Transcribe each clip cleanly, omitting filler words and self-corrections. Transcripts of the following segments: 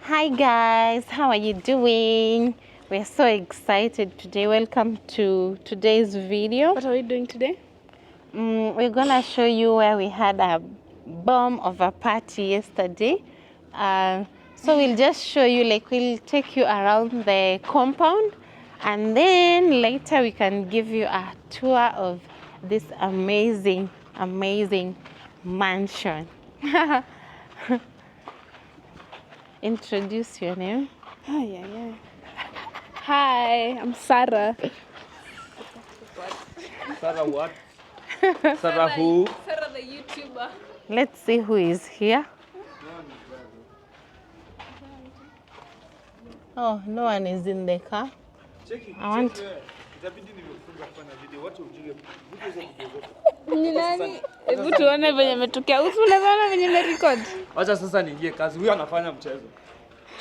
Hi guys, how are you doing? We're so excited today. Welcome to today's video. What are we doing today? We're gonna show you where we had a bomb of a party yesterday. So we'll just show you, like we'll take you around the compound, and then later we can give you a tour of this amazing mansion. Introduce your name. Hi. Hi, I'm Sarah. Sarah what? Sarah who? Sarah the YouTuber. Let's see who is here. Oh, no one is in the car. I want. Ni nani? Hebu tuone venye imetokea. Unaona venye imerecord. Acha sasa niingie kazi. Huyu anafanya mchezo.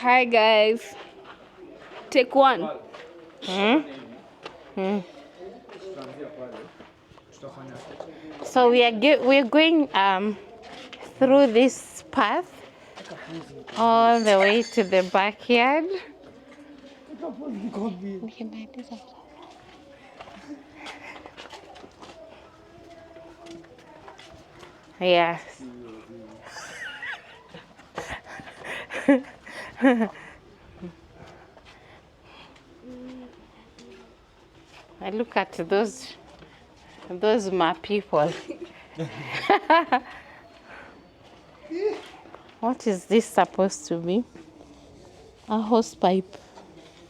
Hi guys. Take one. So we're going through this path all the way to the backyard. Yes. I look at those my people. What is this supposed to be? A hose pipe.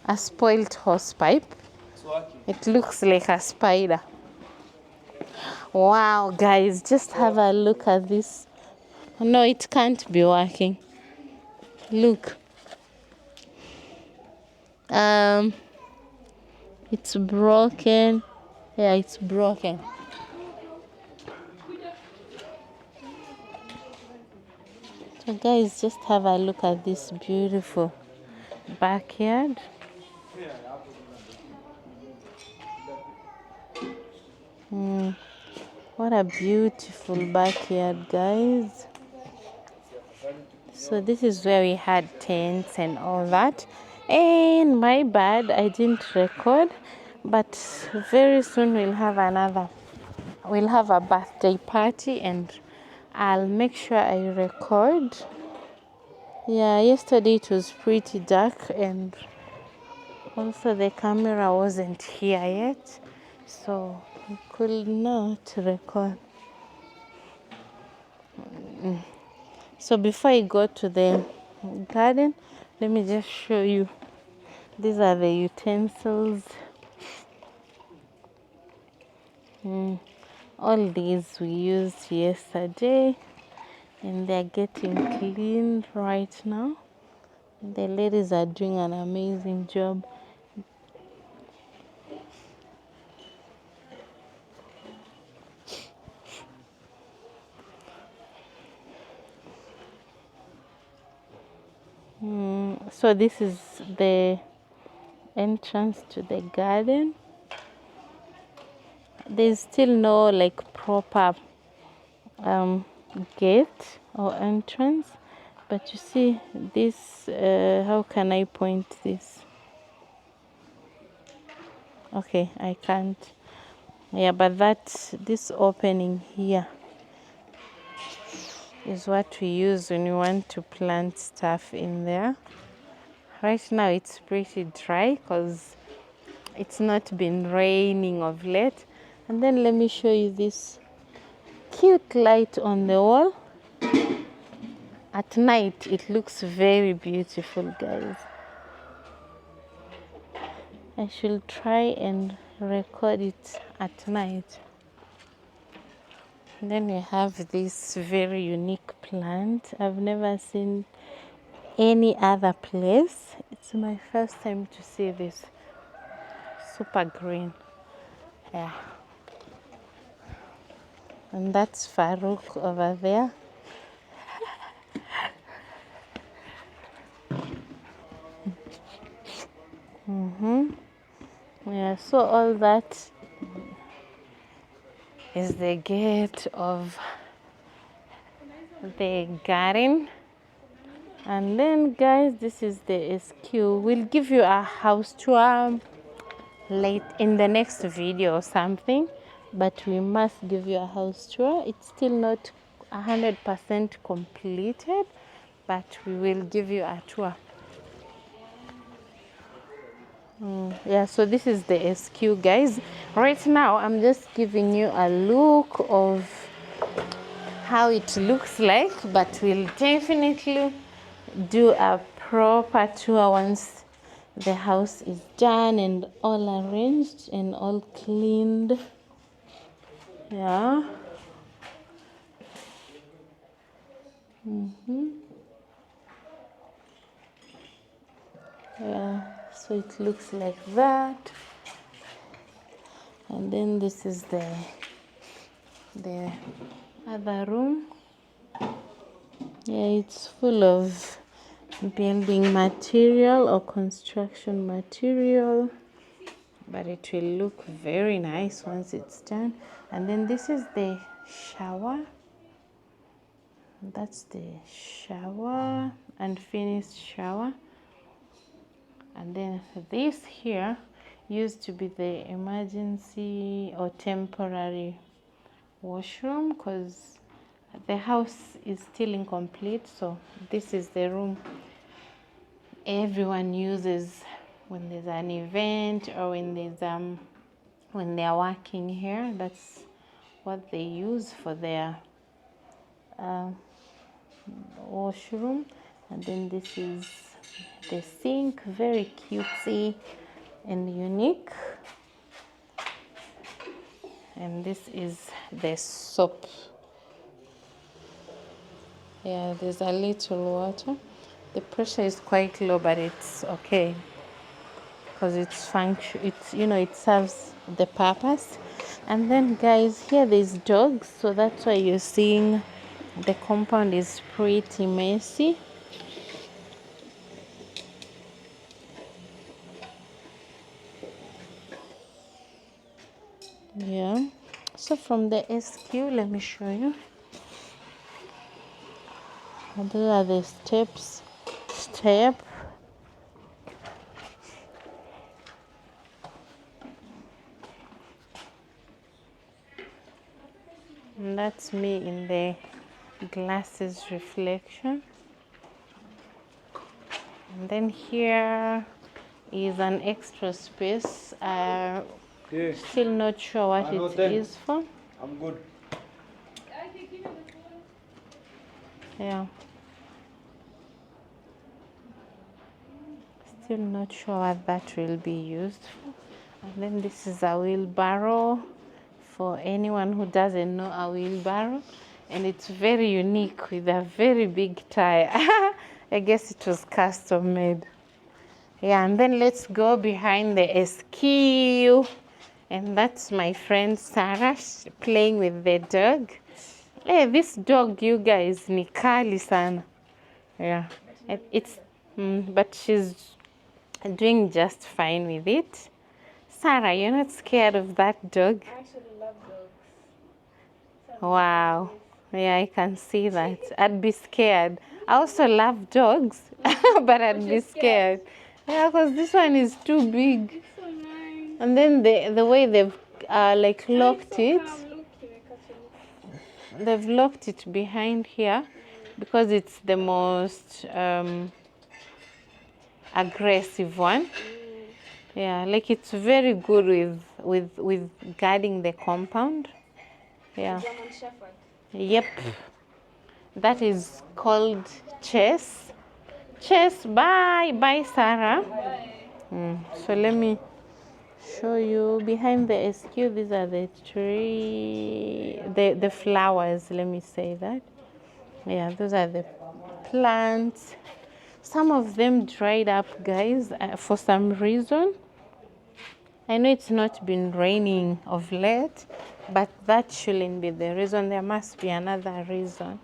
A spoiled hose pipe. It looks like a spider. Wow, guys, just have a look at this. No, it can't be working. Look. It's broken. Yeah, it's broken. So guys, just have a look at this beautiful backyard. What a beautiful backyard, guys. So this is where we had tents and all that. And my bad, I didn't record, but very soon we'll have a birthday party and I'll make sure I record. Yeah, yesterday it was pretty dark and also the camera wasn't here yet, so we could not record. So before I go to the garden, let me just show you. These are the utensils. All these we used yesterday and they're getting cleaned right now. The ladies are doing an amazing job. So this is the entrance to the garden. There's still no like proper gate or entrance, but you see this, how can I point this? Okay, I can't. Yeah, but this opening here is what we use when we want to plant stuff in there. Right now it's pretty dry because it's not been raining of late. And then let me show you this cute light on the wall. At night it looks very beautiful, guys. I should try and record it at night. And then we have this very unique plant. I've never seen any other place. It's my first time to see this. Super green. Yeah. And that's Farouk over there. Yeah, so all that is the gate of the garden. And then guys, this is the SQ. We'll give you a house tour late in the next video or something, but we must give you a house tour. It's still not 100% completed, but we will give you a tour. Yeah, so this is the SQ guys. Right now I'm just giving you a look of how it looks like, but we'll definitely do a proper tour once the house is done and all arranged and all cleaned. Yeah. Yeah, so it looks like that. And then this is the other room. Yeah, it's full of building material or construction material, but it will look very nice once it's done. And then this is the shower. That's the shower, unfinished shower. And then this here used to be the emergency or temporary washroom because the house is still incomplete. So this is the room everyone uses when there's an event or when there's when they're working here. That's what they use for their washroom. And then this is the sink, very cutesy and unique. And this is the soap. Yeah, there's a little water. The pressure is quite low, but it's okay because it's function. It's, you know, it serves the purpose. And then guys, here there's dogs, so that's why you're seeing the compound is pretty messy. Yeah, so from the SQ, let me show you. Those are the steps. And that's me in the glasses reflection. And then here is an extra space. Still not sure what it is for. I'm good. Yeah. Still not sure what that will be used for. And then this is a wheelbarrow for anyone who doesn't know a wheelbarrow. And it's very unique with a very big tire. I guess it was custom made. Yeah, and then let's go behind the SQ. And that's my friend Sarah playing with the dog. Hey, this dog, you guys, ni kali sana. Yeah, but she's doing just fine with it. Sarah, you're not scared of that dog? I actually love dogs. Wow. Yeah, I can see that. I'd be scared. I also love dogs, but I'd be scared. Yeah, because this one is too big. It's so nice. And then the way they've like locked it, they've locked it behind here because it's the most aggressive one. Yeah, like it's very good with guarding the compound. Yeah. German Shepherd. Yep. That is called Chess. Chess, bye. Bye, Sarah. So let me show you behind the SQ. These are the the flowers, let me say that. Yeah, those are the plants. Some of them dried up, guys, for some reason. I know it's not been raining of late, but that shouldn't be the reason. There must be another reason.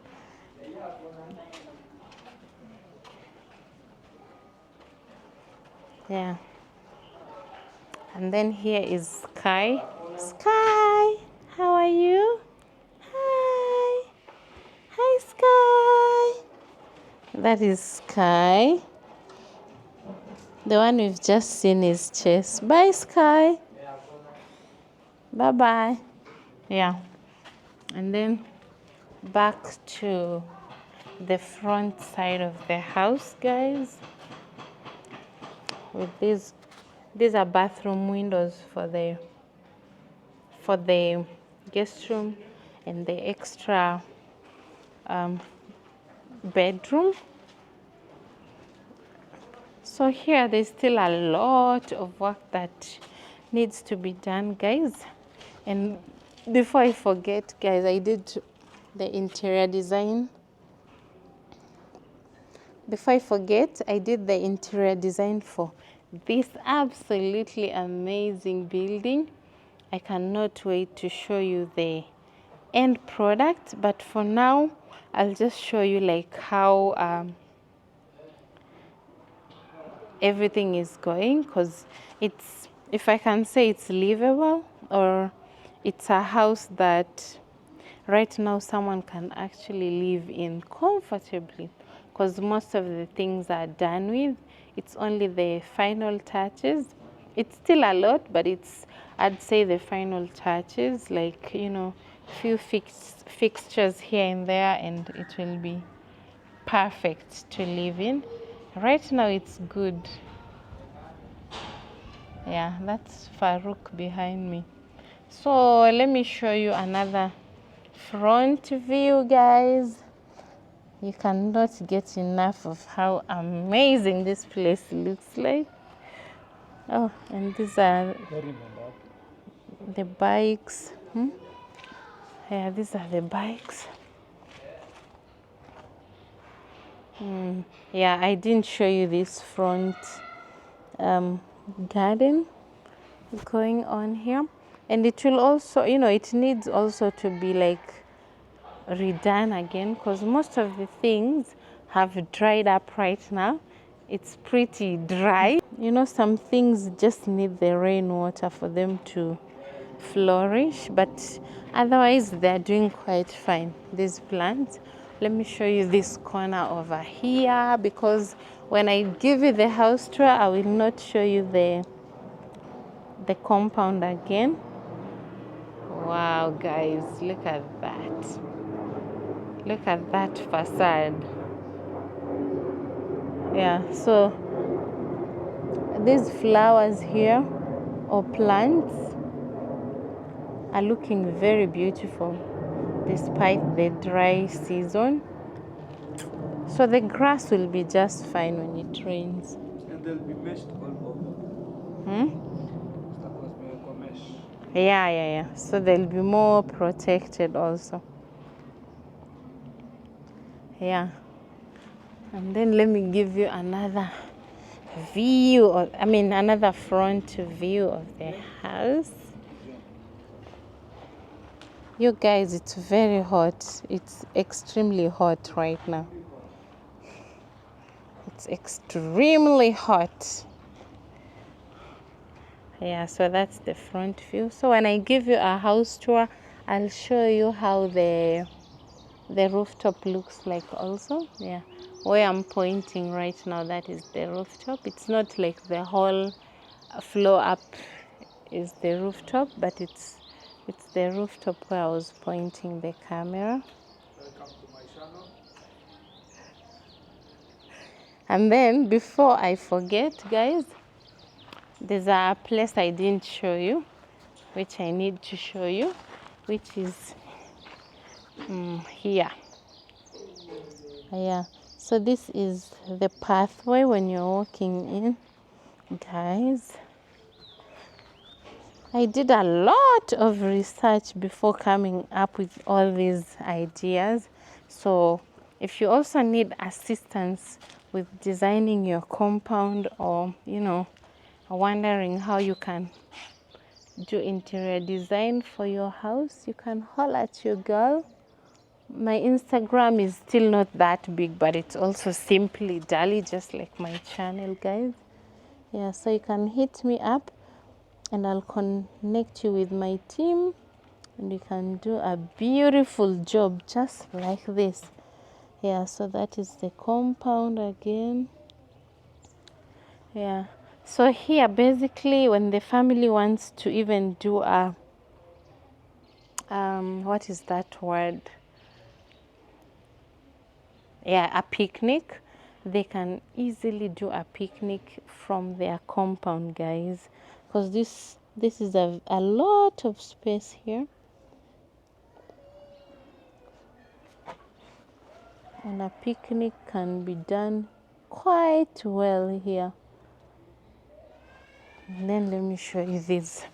Yeah. And then here is Sky. Sky, how are you? Hi. Hi, Sky. That is Sky. The one we've just seen is Chase. Bye, Sky. Bye bye. Yeah. And then back to the front side of the house, guys. With these are bathroom windows for the guest room and the extra bedroom. So here there's still a lot of work that needs to be done, guys. And before I forget, guys, I did the interior design. Before I forget, I did the interior design for this absolutely amazing building. I cannot wait to show you the end product, but for now I'll just show you like how everything is going, because it's, if I can say, it's livable, or it's a house that right now someone can actually live in comfortably, because most of the things are done with. It's only the final touches. It's still a lot, but it's, I'd say, the final touches, like, you know, few fixtures here and there, and it will be perfect to live in. Right now it's good. Yeah, that's Farouk behind me. So let me show you another front view, guys. You cannot get enough of how amazing this place looks like. Oh, and these are the bikes. Yeah, these are the bikes. Yeah, I didn't show you this front garden going on here. And it will also, you know, it needs also to be like redone again, because most of the things have dried up right now. It's pretty dry. You know, some things just need the rainwater for them to flourish, but otherwise they're doing quite fine, these plants. Let me show you this corner over here, because when I give you the house tour, I will not show you the compound again. Wow, guys, look at that. Look at that facade. Yeah, so these flowers here, or plants, are looking very beautiful despite the dry season. So the grass will be just fine when it rains. And they'll be meshed all over. Mesh. Yeah. So they'll be more protected also. Yeah. And then let me give you another view, or another front view of the house. You guys, it's very hot. It's extremely hot right now. It's extremely hot. Yeah, so that's the front view. So when I give you a house tour, I'll show you how the rooftop looks like also. Yeah, where I'm pointing right now, that is the rooftop. It's not like the whole floor up is the rooftop, but it's the rooftop where I was pointing the camera. Welcome to my channel. And then before I forget, guys, there's a place I didn't show you, which I need to show you, which is here. Yeah, so this is the pathway when you're walking in, guys. I did a lot of research before coming up with all these ideas. So if you also need assistance with designing your compound, or wondering how you can do interior design for your house, you can holler at your girl. My Instagram is still not that big, but it's also simply Dali, just like my channel, guys. Yeah, so you can hit me up and I'll connect you with my team, and we can do a beautiful job just like this. Yeah, so that is the compound again. Yeah, so here basically when the family wants to even do a what is that word, yeah, a picnic, they can easily do a picnic from their compound, guys, because this is a lot of space here, and a picnic can be done quite well here. And then let me show you this.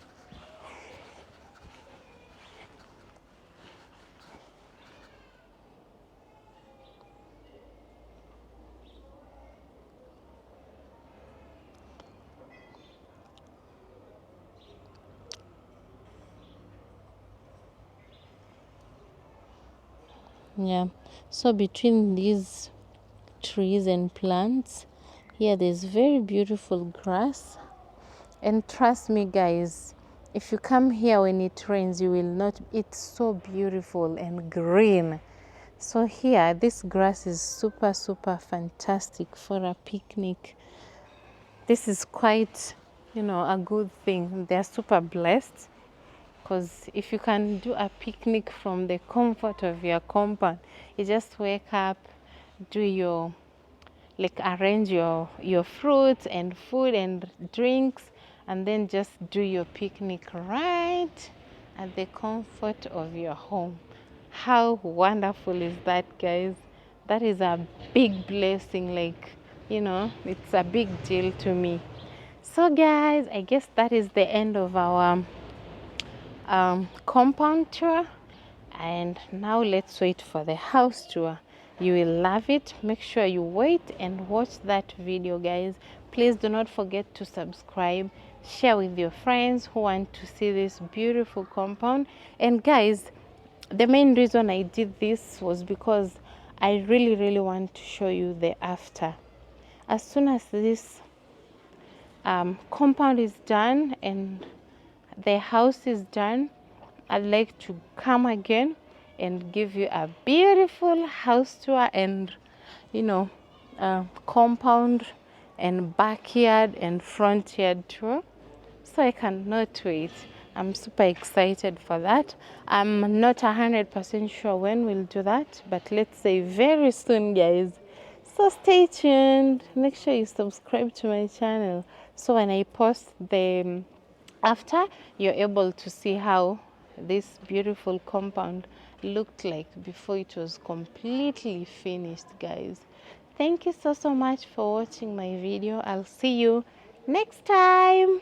Yeah, so between these trees and plants here, there's very beautiful grass. And trust me, guys, if you come here when it rains, you will not, it's so beautiful and green. So here, this grass is super, super fantastic for a picnic. This is quite, a good thing. They're super blessed, because if you can do a picnic from the comfort of your compound, you just wake up, do your, like, arrange your fruits and food and drinks, and then just do your picnic right at the comfort of your home. How wonderful is that, guys? That is a big blessing. Like, it's a big deal to me. So guys, I guess that is the end of our compound tour, and now let's wait for the house tour. You will love it. Make sure you wait and watch that video, guys. Please do not forget to subscribe, share with your friends who want to see this beautiful compound. And guys, the main reason I did this was because I really want to show you the after. As soon as this compound is done and the house is done, I'd like to come again and give you a beautiful house tour and compound and backyard and front yard tour. So I cannot wait. I'm super excited for that. I'm not 100% sure when we'll do that, but let's say very soon, guys. So stay tuned. Make sure you subscribe to my channel, so when I post the after, you're able to see how this beautiful compound looked like before it was completely finished, guys. Thank you so much for watching my video. I'll see you next time.